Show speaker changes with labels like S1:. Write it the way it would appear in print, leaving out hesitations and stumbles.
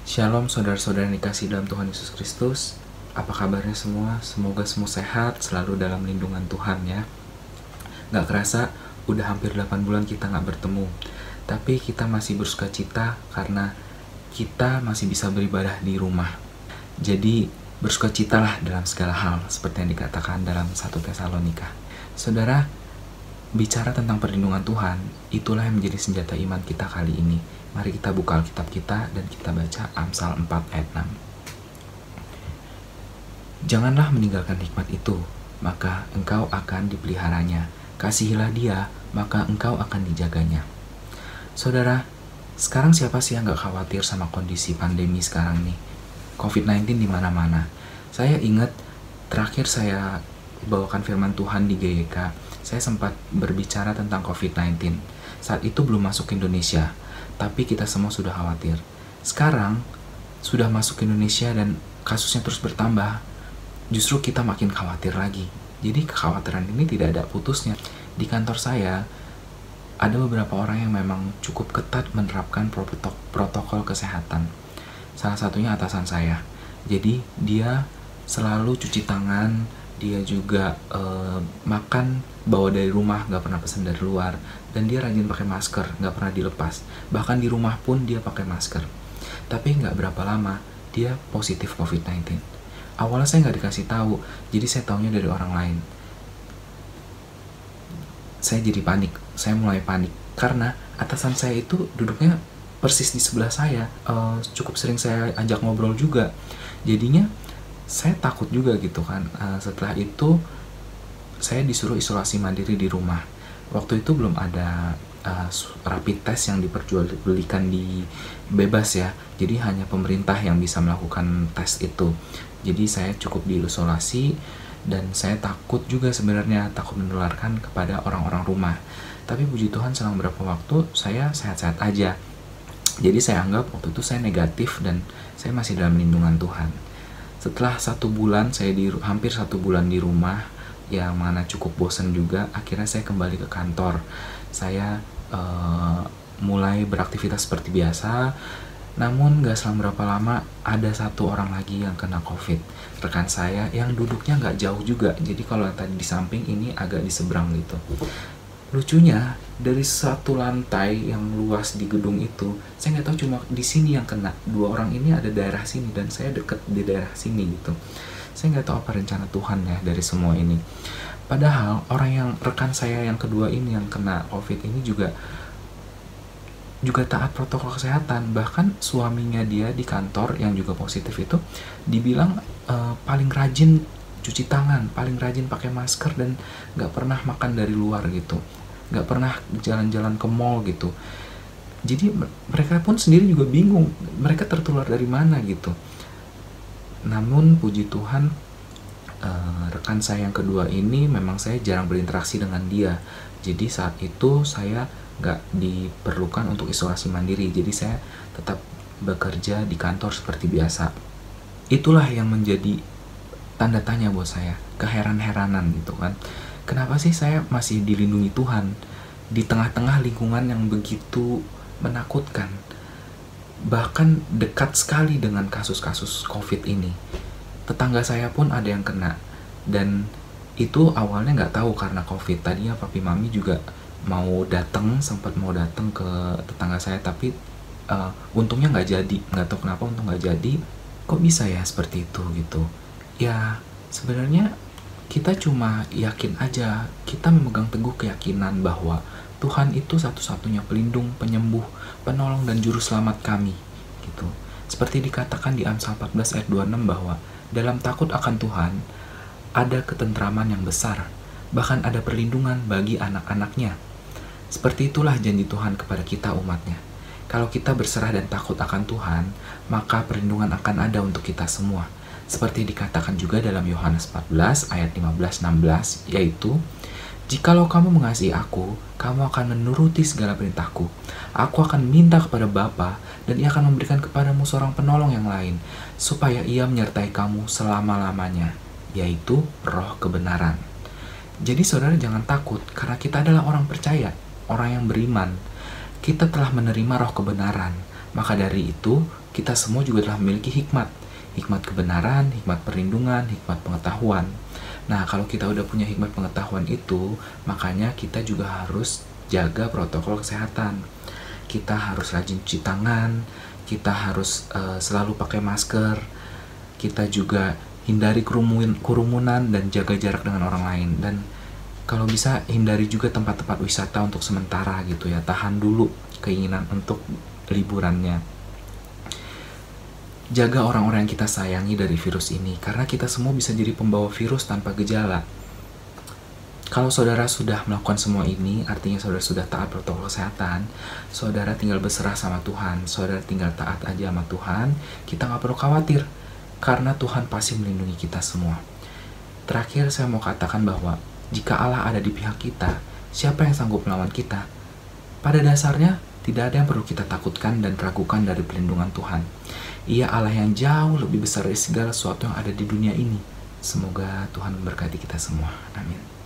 S1: Shalom saudara-saudara yang dikasihi dalam Tuhan Yesus Kristus. Apa kabarnya semua? Semoga semua sehat, selalu dalam lindungan Tuhan ya. Gak kerasa, udah hampir 8 bulan kita gak bertemu. Tapi kita masih bersukacita karena kita masih bisa beribadah di rumah. Jadi bersukacitalah dalam segala hal, seperti yang dikatakan dalam 1 Tesalonika. Saudara, bicara tentang perlindungan Tuhan, itulah yang menjadi senjata iman kita kali ini. Mari kita buka Alkitab kita dan kita baca Amsal 4 ayat 6. Janganlah meninggalkan hikmat itu, maka engkau akan dipeliharanya. Kasihilah dia, maka engkau akan dijaganya. Saudara, sekarang siapa sih yang gak khawatir sama kondisi pandemi sekarang nih? COVID-19 di mana-mana. Saya ingat terakhir saya bawakan firman Tuhan di GYK, saya sempat berbicara tentang COVID-19. Saat itu belum masuk ke Indonesia, tapi kita semua sudah khawatir. Sekarang sudah masuk ke Indonesia dan kasusnya terus bertambah. Justru kita makin khawatir lagi. Jadi kekhawatiran ini tidak ada putusnya. Di kantor saya ada beberapa orang yang memang cukup ketat menerapkan protokol kesehatan. Salah satunya atasan saya. Jadi dia selalu cuci tangan, dia juga makan bawa dari rumah, gak pernah pesan dari luar, dan dia rajin pakai masker, gak pernah dilepas. Bahkan di rumah pun dia pakai masker. Tapi gak berapa lama dia positif COVID-19. Awalnya saya gak dikasih tahu, jadi saya taunya dari orang lain. Saya jadi panik, saya mulai panik karena atasan saya itu duduknya persis di sebelah saya. Cukup sering saya ajak ngobrol juga. Jadinya saya takut juga gitu kan. Setelah itu saya disuruh isolasi mandiri di rumah. Waktu itu belum ada rapid test yang diperjualbelikan di bebas ya. Jadi hanya pemerintah yang bisa melakukan tes itu. Jadi saya cukup diisolasi dan saya takut juga sebenarnya, takut menularkan kepada orang-orang rumah. Tapi puji Tuhan selang beberapa waktu saya sehat-sehat aja. Jadi saya anggap waktu itu saya negatif dan saya masih dalam lindungan Tuhan. Setelah 1 bulan, saya hampir 1 bulan di rumah, yang mana cukup bosan juga, akhirnya saya kembali ke kantor. Saya mulai beraktivitas seperti biasa, namun gak selang berapa lama, ada 1 orang lagi yang kena COVID. Rekan saya yang duduknya gak jauh juga, jadi kalau tadi di samping, ini agak di seberang gitu. Lucunya, dari 1 lantai yang luas di gedung itu, saya nggak tahu cuma di sini yang kena. 2 orang ini ada daerah sini dan saya deket di daerah sini gitu. Saya nggak tahu apa rencana Tuhan ya dari semua ini. Padahal orang yang rekan saya yang kedua ini yang kena COVID ini juga taat protokol kesehatan. Bahkan suaminya dia di kantor yang juga positif itu dibilang paling rajin cuci tangan, paling rajin pakai masker dan nggak pernah makan dari luar gitu. Gak pernah jalan-jalan ke mall gitu. Jadi mereka pun sendiri juga bingung, mereka tertular dari mana gitu. Namun puji Tuhan, rekan saya yang kedua ini memang saya jarang berinteraksi dengan dia. Jadi saat itu saya gak diperlukan untuk isolasi mandiri. Jadi saya tetap bekerja di kantor seperti biasa. Itulah yang menjadi tanda tanya buat saya, keheran-heranan gitu kan. Kenapa sih saya masih dilindungi Tuhan di tengah-tengah lingkungan yang begitu menakutkan? Bahkan dekat sekali dengan kasus-kasus COVID ini. Tetangga saya pun ada yang kena. Dan itu awalnya nggak tahu karena COVID. Tadinya papi mami juga sempat mau datang ke tetangga saya. Tapi untungnya nggak jadi. Nggak tahu kenapa untung nggak jadi. Kok bisa ya seperti itu gitu? Ya sebenarnya kita cuma yakin aja, kita memegang teguh keyakinan bahwa Tuhan itu satu-satunya pelindung, penyembuh, penolong dan juru selamat kami gitu. Seperti dikatakan di Amsal 14 ayat 26 bahwa dalam takut akan Tuhan ada ketentraman yang besar, bahkan ada perlindungan bagi anak-anaknya. Seperti itulah janji Tuhan kepada kita umatnya. Kalau kita berserah dan takut akan Tuhan, maka perlindungan akan ada untuk kita semua. Seperti dikatakan juga dalam Yohanes 14 ayat 15-16, yaitu, "Jikalau kamu mengasihi aku, kamu akan menuruti segala perintahku. Aku akan minta kepada Bapa, dan ia akan memberikan kepadamu seorang penolong yang lain, supaya ia menyertai kamu selama-lamanya, yaitu Roh kebenaran." Jadi saudara jangan takut, karena kita adalah orang percaya, orang yang beriman. Kita telah menerima Roh kebenaran. Maka dari itu, kita semua juga telah memiliki hikmat. Hikmat kebenaran, hikmat perlindungan, hikmat pengetahuan. Nah, kalau kita udah punya hikmat pengetahuan itu, makanya kita juga harus jaga protokol kesehatan. Kita harus rajin cuci tangan, kita harus selalu pakai masker, kita juga hindari kerumunan dan jaga jarak dengan orang lain. Dan kalau bisa hindari juga tempat-tempat wisata untuk sementara gitu ya, tahan dulu keinginan untuk liburannya. Jaga orang-orang yang kita sayangi dari virus ini, karena kita semua bisa jadi pembawa virus tanpa gejala. Kalau saudara sudah melakukan semua ini, artinya saudara sudah taat protokol kesehatan, saudara tinggal berserah sama Tuhan, saudara tinggal taat aja sama Tuhan, kita gak perlu khawatir, karena Tuhan pasti melindungi kita semua. Terakhir saya mau katakan bahwa jika Allah ada di pihak kita, siapa yang sanggup melawan kita? Pada dasarnya, tidak ada yang perlu kita takutkan dan ragukan dari pelindungan Tuhan. Ia Allah yang jauh lebih besar dari segala sesuatu yang ada di dunia ini. Semoga Tuhan memberkati kita semua. Amin.